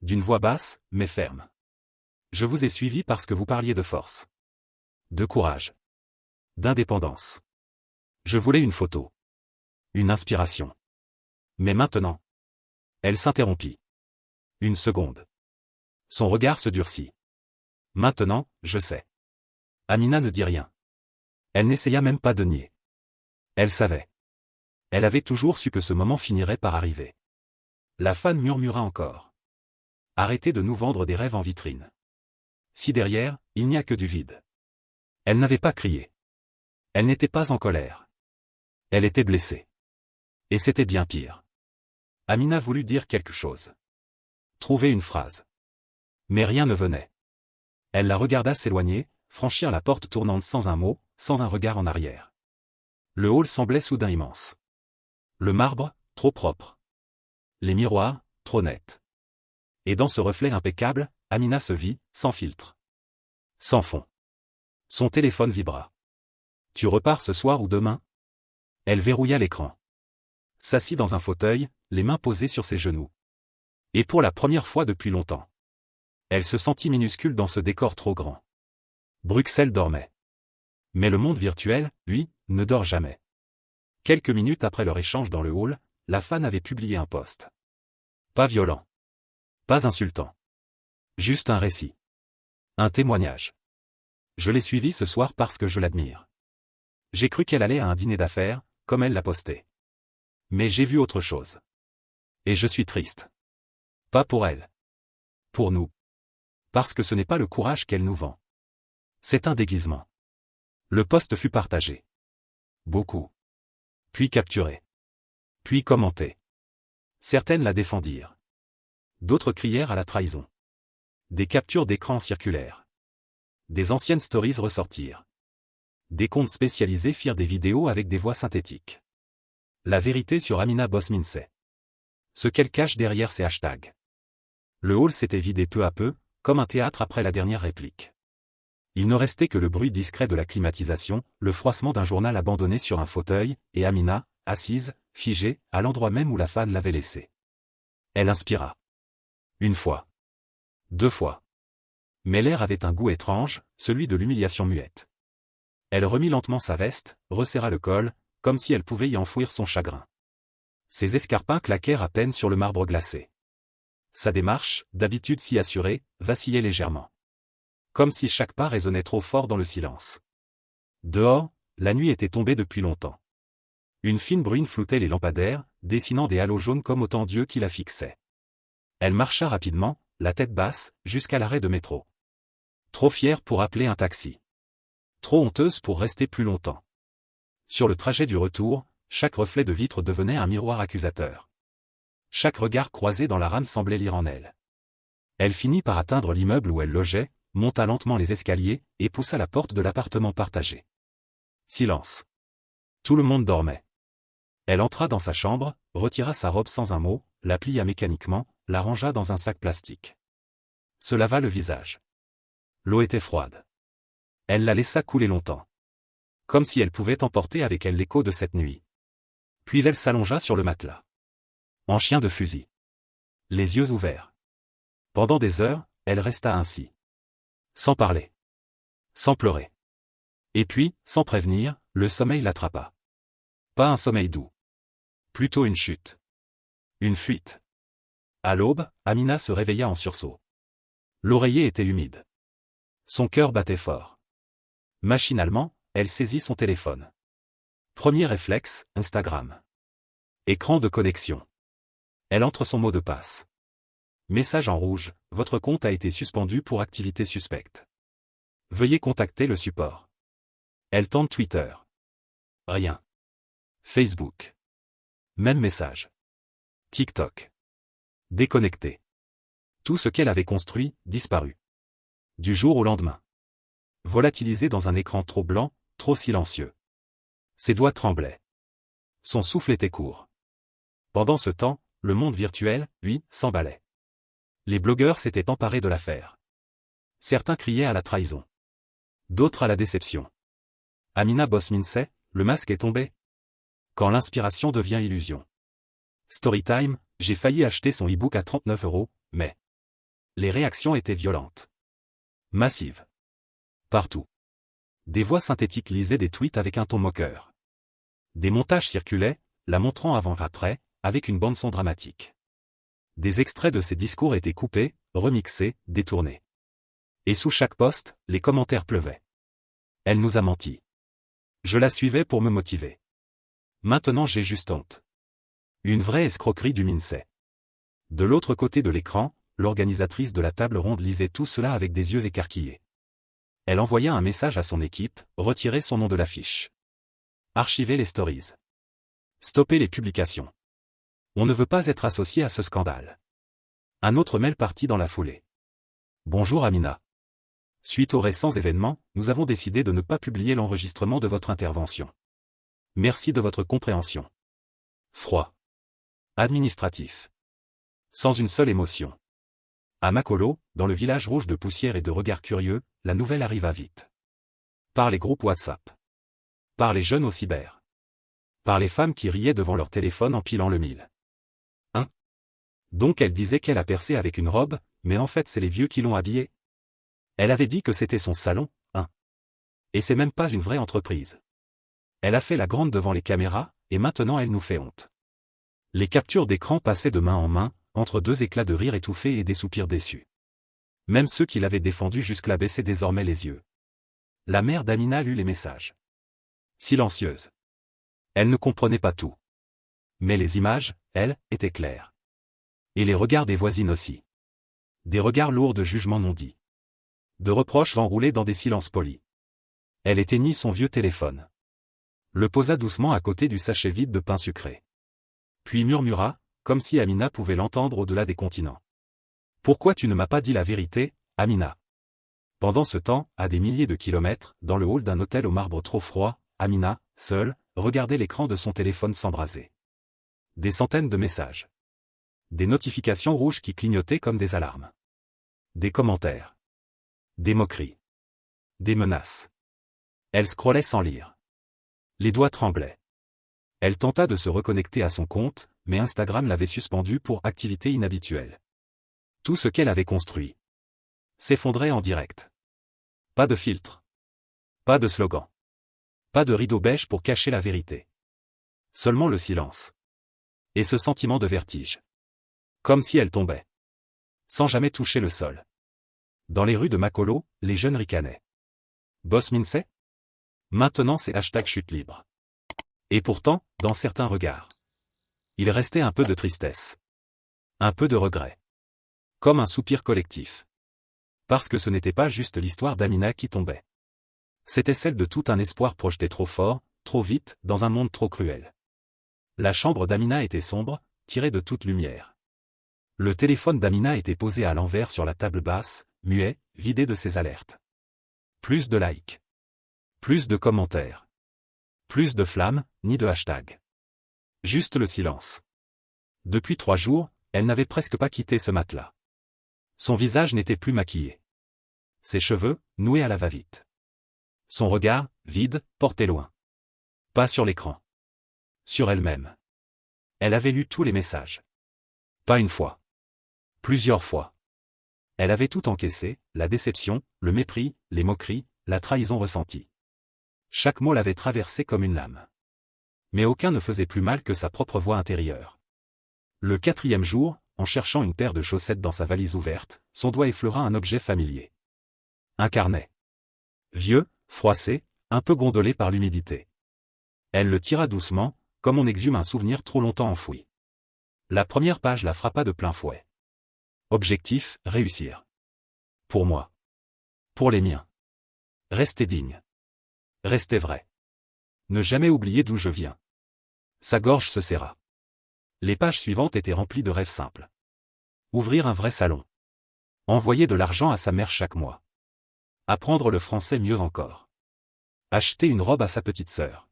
D'une voix basse, mais ferme. Je vous ai suivi parce que vous parliez de force. De courage. D'indépendance. Je voulais une photo. Une inspiration. Mais maintenant. Elle s'interrompit. Une seconde. Son regard se durcit. Maintenant, je sais. Amina ne dit rien. Elle n'essaya même pas de nier. Elle savait. Elle avait toujours su que ce moment finirait par arriver. La fan murmura encore. Arrêtez de nous vendre des rêves en vitrine. Si derrière, il n'y a que du vide. Elle n'avait pas crié. Elle n'était pas en colère. Elle était blessée. Et c'était bien pire. Amina voulut dire quelque chose. Trouver une phrase. Mais rien ne venait. Elle la regarda s'éloigner, franchir la porte tournante sans un mot, sans un regard en arrière. Le hall semblait soudain immense. Le marbre, trop propre. Les miroirs, trop nets. Et dans ce reflet impeccable, Amina se vit, sans filtre. Sans fond. Son téléphone vibra. Tu repars ce soir ou demain? Elle verrouilla l'écran. S'assit dans un fauteuil, les mains posées sur ses genoux. Et pour la première fois depuis longtemps. Elle se sentit minuscule dans ce décor trop grand. Bruxelles dormait. Mais le monde virtuel, lui, ne dort jamais. Quelques minutes après leur échange dans le hall, la fan avait publié un post. Pas violent. Pas insultant. Juste un récit. Un témoignage. Je l'ai suivie ce soir parce que je l'admire. J'ai cru qu'elle allait à un dîner d'affaires, comme elle l'a posté. Mais j'ai vu autre chose. Et je suis triste. Pas pour elle. Pour nous. Parce que ce n'est pas le courage qu'elle nous vend. C'est un déguisement. Le post fut partagé. Beaucoup. Puis capturé. Puis commenté. Certaines la défendirent. D'autres crièrent à la trahison. Des captures d'écran circulèrent. Des anciennes stories ressortirent. Des comptes spécialisés firent des vidéos avec des voix synthétiques. La vérité sur Amina Bosminsey. Ce qu'elle cache derrière ces hashtags. Le hall s'était vidé peu à peu, comme un théâtre après la dernière réplique. Il ne restait que le bruit discret de la climatisation, le froissement d'un journal abandonné sur un fauteuil, et Amina, assise, figée, à l'endroit même où la fan l'avait laissée. Elle inspira. Une fois. 2 fois. Mais l'air avait un goût étrange, celui de l'humiliation muette. Elle remit lentement sa veste, resserra le col, comme si elle pouvait y enfouir son chagrin. Ses escarpins claquèrent à peine sur le marbre glacé. Sa démarche, d'habitude si assurée, vacillait légèrement. Comme si chaque pas résonnait trop fort dans le silence. Dehors, la nuit était tombée depuis longtemps. Une fine bruine floutait les lampadaires, dessinant des halos jaunes comme autant d'yeux qui la fixaient. Elle marcha rapidement, la tête basse, jusqu'à l'arrêt de métro. Trop fière pour appeler un taxi. Trop honteuse pour rester plus longtemps. Sur le trajet du retour, chaque reflet de vitre devenait un miroir accusateur. Chaque regard croisé dans la rame semblait lire en elle. Elle finit par atteindre l'immeuble où elle logeait, monta lentement les escaliers, et poussa la porte de l'appartement partagé. Silence. Tout le monde dormait. Elle entra dans sa chambre, retira sa robe sans un mot, la plia mécaniquement, la rangea dans un sac plastique. Se lava le visage. L'eau était froide. Elle la laissa couler longtemps. Comme si elle pouvait emporter avec elle l'écho de cette nuit. Puis elle s'allongea sur le matelas. En chien de fusil. Les yeux ouverts. Pendant des heures, elle resta ainsi. Sans parler. Sans pleurer. Et puis, sans prévenir, le sommeil l'attrapa. Pas un sommeil doux. Plutôt une chute. Une fuite. À l'aube, Amina se réveilla en sursaut. L'oreiller était humide. Son cœur battait fort. Machinalement, elle saisit son téléphone. Premier réflexe, Instagram. Écran de connexion. Elle entre son mot de passe. Message en rouge, votre compte a été suspendu pour activité suspecte. Veuillez contacter le support. Elle tente Twitter. Rien. Facebook. Même message. TikTok. Déconnecté. Tout ce qu'elle avait construit, disparu. Du jour au lendemain. Volatilisé dans un écran trop blanc, trop silencieux. Ses doigts tremblaient. Son souffle était court. Pendant ce temps, le monde virtuel, lui, s'emballait. Les blogueurs s'étaient emparés de l'affaire. Certains criaient à la trahison. D'autres à la déception. Amina Bosminsey, le masque est tombé. Quand l'inspiration devient illusion. Storytime, j'ai failli acheter son e-book à 39 €, mais... Les réactions étaient violentes. Massives. Partout. Des voix synthétiques lisaient des tweets avec un ton moqueur. Des montages circulaient, la montrant avant-après, avec une bande-son dramatique. Des extraits de ses discours étaient coupés, remixés, détournés. Et sous chaque post, les commentaires pleuvaient. Elle nous a menti. Je la suivais pour me motiver. Maintenant j'ai juste honte. Une vraie escroquerie du Minsey. De l'autre côté de l'écran, l'organisatrice de la table ronde lisait tout cela avec des yeux écarquillés. Elle envoya un message à son équipe, retirer son nom de l'affiche. Archiver les stories. Stopper les publications. On ne veut pas être associé à ce scandale. Un autre mail partit dans la foulée. Bonjour Amina. Suite aux récents événements, nous avons décidé de ne pas publier l'enregistrement de votre intervention. Merci de votre compréhension. Froid. Administratif. Sans une seule émotion. À Makolo, dans le village rouge de poussière et de regards curieux, la nouvelle arriva vite. Par les groupes WhatsApp. Par les jeunes au cyber. Par les femmes qui riaient devant leur téléphone en pilant le mille. Donc elle disait qu'elle a percé avec une robe, mais en fait c'est les vieux qui l'ont habillée. Elle avait dit que c'était son salon, Et c'est même pas une vraie entreprise. Elle a fait la grande devant les caméras, et maintenant elle nous fait honte. Les captures d'écran passaient de main en main, entre deux éclats de rire étouffés et des soupirs déçus. Même ceux qui l'avaient défendu jusque-là baissaient désormais les yeux. La mère d'Amina lut les messages. Silencieuse. Elle ne comprenait pas tout. Mais les images, elles, étaient claires. Et les regards des voisines aussi. Des regards lourds de jugements non dits. De reproches enroulés dans des silences polis. Elle éteignit son vieux téléphone. Le posa doucement à côté du sachet vide de pain sucré. Puis murmura, comme si Amina pouvait l'entendre au-delà des continents. Pourquoi tu ne m'as pas dit la vérité, Amina? Pendant ce temps, à des milliers de kilomètres, dans le hall d'un hôtel au marbre trop froid, Amina, seule, regardait l'écran de son téléphone s'embraser. Des centaines de messages. Des notifications rouges qui clignotaient comme des alarmes. Des commentaires. Des moqueries. Des menaces. Elle scrollait sans lire. Les doigts tremblaient. Elle tenta de se reconnecter à son compte, mais Instagram l'avait suspendu pour activité inhabituelle. Tout ce qu'elle avait construit s'effondrait en direct. Pas de filtre. Pas de slogan. Pas de rideau beige pour cacher la vérité. Seulement le silence. Et ce sentiment de vertige. Comme si elle tombait. Sans jamais toucher le sol. Dans les rues de Makolo, les jeunes ricanaient. Bosminsey? Maintenant c'est #chute libre. Et pourtant, dans certains regards, il restait un peu de tristesse. Un peu de regret. Comme un soupir collectif. Parce que ce n'était pas juste l'histoire d'Amina qui tombait. C'était celle de tout un espoir projeté trop fort, trop vite, dans un monde trop cruel. La chambre d'Amina était sombre, tirée de toute lumière. Le téléphone d'Amina était posé à l'envers sur la table basse, muet, vidé de ses alertes. Plus de likes. Plus de commentaires. Plus de flammes, ni de hashtags. Juste le silence. Depuis 3 jours, elle n'avait presque pas quitté ce matelas. Son visage n'était plus maquillé. Ses cheveux, noués à la va-vite. Son regard, vide, porté loin. Pas sur l'écran. Sur elle-même. Elle avait lu tous les messages. Pas une fois. Plusieurs fois. Elle avait tout encaissé, la déception, le mépris, les moqueries, la trahison ressentie. Chaque mot l'avait traversé comme une lame. Mais aucun ne faisait plus mal que sa propre voix intérieure. Le 4e jour, en cherchant une paire de chaussettes dans sa valise ouverte, son doigt effleura un objet familier. Un carnet. Vieux, froissé, un peu gondolé par l'humidité. Elle le tira doucement, comme on exhume un souvenir trop longtemps enfoui. La première page la frappa de plein fouet. Objectif, réussir. Pour moi. Pour les miens. Rester digne. Rester vrai. Ne jamais oublier d'où je viens. Sa gorge se serra. Les pages suivantes étaient remplies de rêves simples. Ouvrir un vrai salon. Envoyer de l'argent à sa mère chaque mois. Apprendre le français mieux encore. Acheter une robe à sa petite sœur.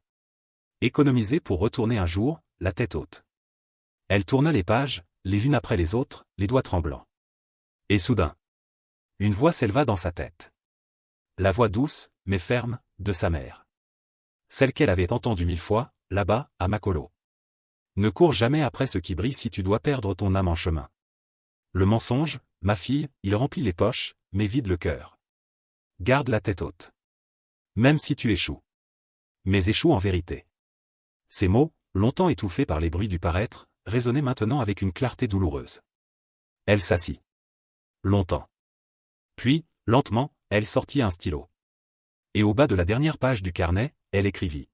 Économiser pour retourner un jour, la tête haute. Elle tourna les pages, les unes après les autres, les doigts tremblants. Et soudain, une voix s'éleva dans sa tête. La voix douce, mais ferme, de sa mère. Celle qu'elle avait entendue 1000 fois, là-bas, à Makolo. Ne cours jamais après ce qui brille si tu dois perdre ton âme en chemin. Le mensonge, ma fille, il remplit les poches, mais vide le cœur. Garde la tête haute. Même si tu échoues. Mais échoue en vérité. Ces mots, longtemps étouffés par les bruits du paraître, résonnaient maintenant avec une clarté douloureuse. Elle s'assit. Longtemps. Puis, lentement, elle sortit un stylo. Et au bas de la dernière page du carnet, elle écrivit.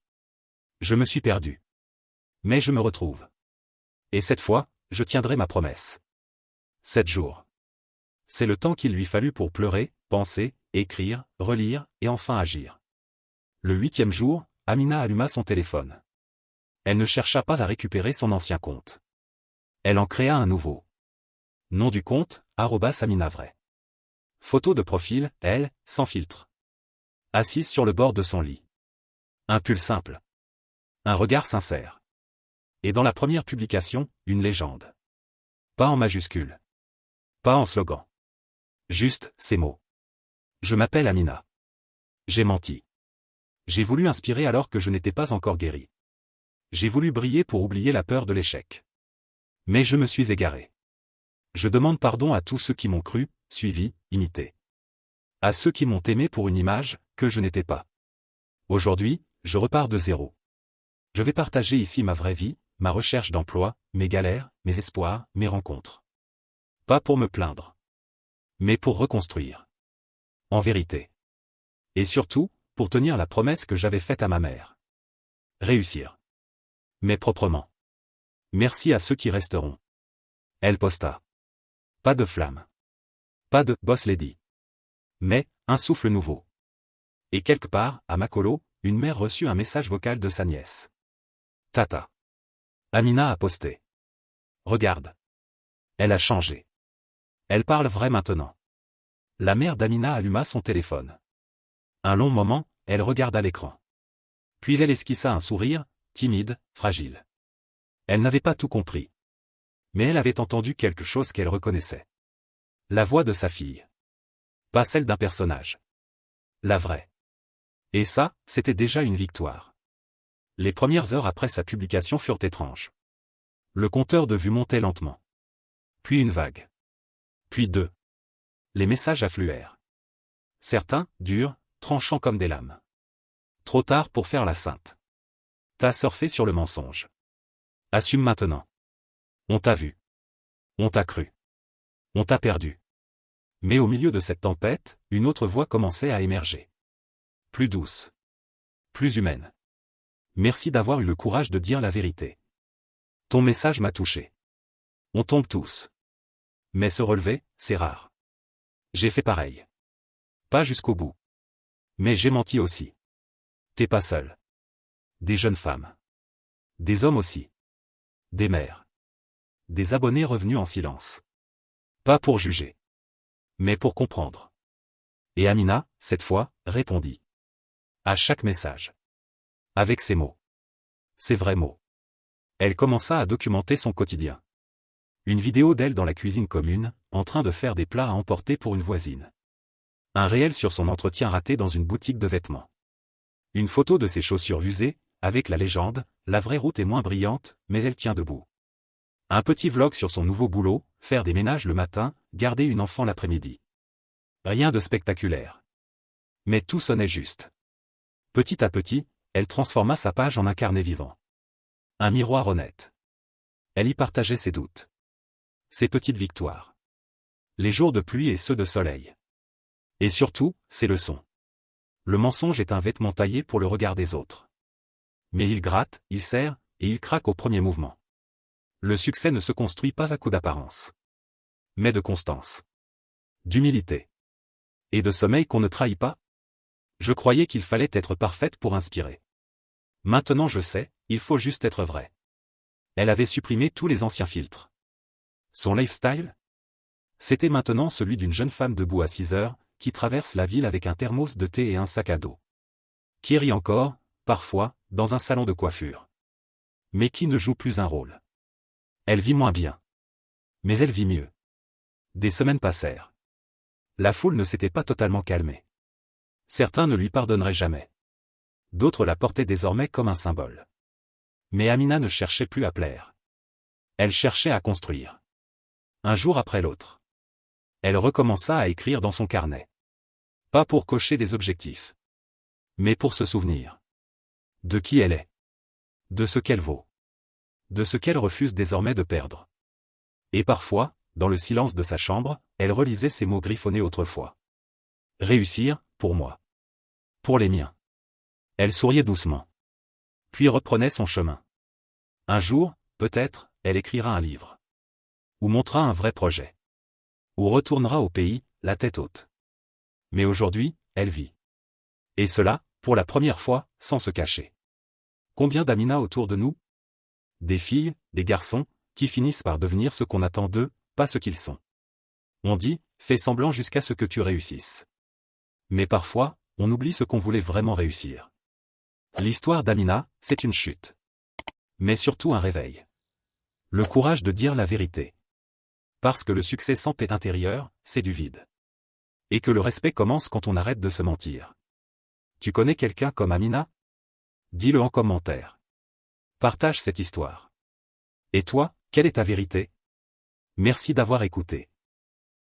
Je me suis perdue. Mais je me retrouve. Et cette fois, je tiendrai ma promesse. 7 jours. C'est le temps qu'il lui fallut pour pleurer, penser, écrire, relire, et enfin agir. Le 8e jour, Amina alluma son téléphone. Elle ne chercha pas à récupérer son ancien compte. Elle en créa un nouveau. Nom du compte, @aminavray. Photo de profil, elle, sans filtre. Assise sur le bord de son lit. Un pull simple. Un regard sincère. Et dans la première publication, une légende. Pas en majuscule. Pas en slogan. Juste, ces mots. Je m'appelle Amina. J'ai menti. J'ai voulu inspirer alors que je n'étais pas encore guéri. J'ai voulu briller pour oublier la peur de l'échec. Mais je me suis égaré. Je demande pardon à tous ceux qui m'ont cru, suivi, imité. À ceux qui m'ont aimé pour une image, que je n'étais pas. Aujourd'hui, je repars de zéro. Je vais partager ici ma vraie vie, ma recherche d'emploi, mes galères, mes espoirs, mes rencontres. Pas pour me plaindre. Mais pour reconstruire. En vérité. Et surtout, pour tenir la promesse que j'avais faite à ma mère. Réussir. Mais proprement. Merci à ceux qui resteront. Elle posta. Pas de flamme. Pas de « boss lady ». Mais, un souffle nouveau. Et quelque part, à Makolo, une mère reçut un message vocal de sa nièce. Tata. Amina a posté. Regarde. Elle a changé. Elle parle vrai maintenant. La mère d'Amina alluma son téléphone. Un long moment, elle regarda l'écran. Puis elle esquissa un sourire, timide, fragile. Elle n'avait pas tout compris. Mais elle avait entendu quelque chose qu'elle reconnaissait. La voix de sa fille. Pas celle d'un personnage. La vraie. Et ça, c'était déjà une victoire. Les premières heures après sa publication furent étranges. Le compteur de vues montait lentement. Puis une vague. Puis 2. Les messages affluèrent. Certains, durs, tranchants comme des lames. Trop tard pour faire la sainte. T'as surfé sur le mensonge. Assume maintenant. On t'a vu. On t'a cru. On t'a perdu. Mais au milieu de cette tempête, une autre voix commençait à émerger. Plus douce. Plus humaine. Merci d'avoir eu le courage de dire la vérité. Ton message m'a touché. On tombe tous. Mais se relever, c'est rare. J'ai fait pareil. Pas jusqu'au bout. Mais j'ai menti aussi. T'es pas seul. Des jeunes femmes. Des hommes aussi. Des mères. Des abonnés revenus en silence. Pas pour juger. Mais pour comprendre. Et Amina, cette fois, répondit. À chaque message. Avec ses mots. Ses vrais mots. Elle commença à documenter son quotidien. Une vidéo d'elle dans la cuisine commune, en train de faire des plats à emporter pour une voisine. Un réel sur son entretien raté dans une boutique de vêtements. Une photo de ses chaussures usées, avec la légende, la vraie route est moins brillante, mais elle tient debout. Un petit vlog sur son nouveau boulot, faire des ménages le matin, garder une enfant l'après-midi. Rien de spectaculaire. Mais tout sonnait juste. Petit à petit, elle transforma sa page en un carnet vivant. Un miroir honnête. Elle y partageait ses doutes. Ses petites victoires. Les jours de pluie et ceux de soleil. Et surtout, ses leçons. Le mensonge est un vêtement taillé pour le regard des autres. Mais il gratte, il serre, et il craque au premier mouvement. Le succès ne se construit pas à coup d'apparence. Mais de constance. D'humilité. Et de sommeil qu'on ne trahit pas. Je croyais qu'il fallait être parfaite pour inspirer. Maintenant je sais, il faut juste être vrai. Elle avait supprimé tous les anciens filtres. Son lifestyle? C'était maintenant celui d'une jeune femme debout à 6 heures, qui traverse la ville avec un thermos de thé et un sac à dos. Qui rit encore, parfois, dans un salon de coiffure. Mais qui ne joue plus un rôle. Elle vit moins bien. Mais elle vit mieux. Des semaines passèrent. La foule ne s'était pas totalement calmée. Certains ne lui pardonneraient jamais. D'autres la portaient désormais comme un symbole. Mais Amina ne cherchait plus à plaire. Elle cherchait à construire. Un jour après l'autre. Elle recommença à écrire dans son carnet. Pas pour cocher des objectifs. Mais pour se souvenir. De qui elle est. De ce qu'elle vaut. De ce qu'elle refuse désormais de perdre. Et parfois, dans le silence de sa chambre, elle relisait ces mots griffonnés autrefois. Réussir, pour moi. Pour les miens. Elle souriait doucement. Puis reprenait son chemin. Un jour, peut-être, elle écrira un livre. Ou montera un vrai projet. Ou retournera au pays, la tête haute. Mais aujourd'hui, elle vit. Et cela, pour la première fois, sans se cacher. Combien d'Amina autour de nous? Des filles, des garçons, qui finissent par devenir ce qu'on attend d'eux, pas ce qu'ils sont. On dit, fais semblant jusqu'à ce que tu réussisses. Mais parfois, on oublie ce qu'on voulait vraiment réussir. L'histoire d'Amina, c'est une chute. Mais surtout un réveil. Le courage de dire la vérité. Parce que le succès sans paix intérieure, c'est du vide. Et que le respect commence quand on arrête de se mentir. Tu connais quelqu'un comme Amina? Dis-le en commentaire. Partage cette histoire. Et toi, quelle est ta vérité? Merci d'avoir écouté.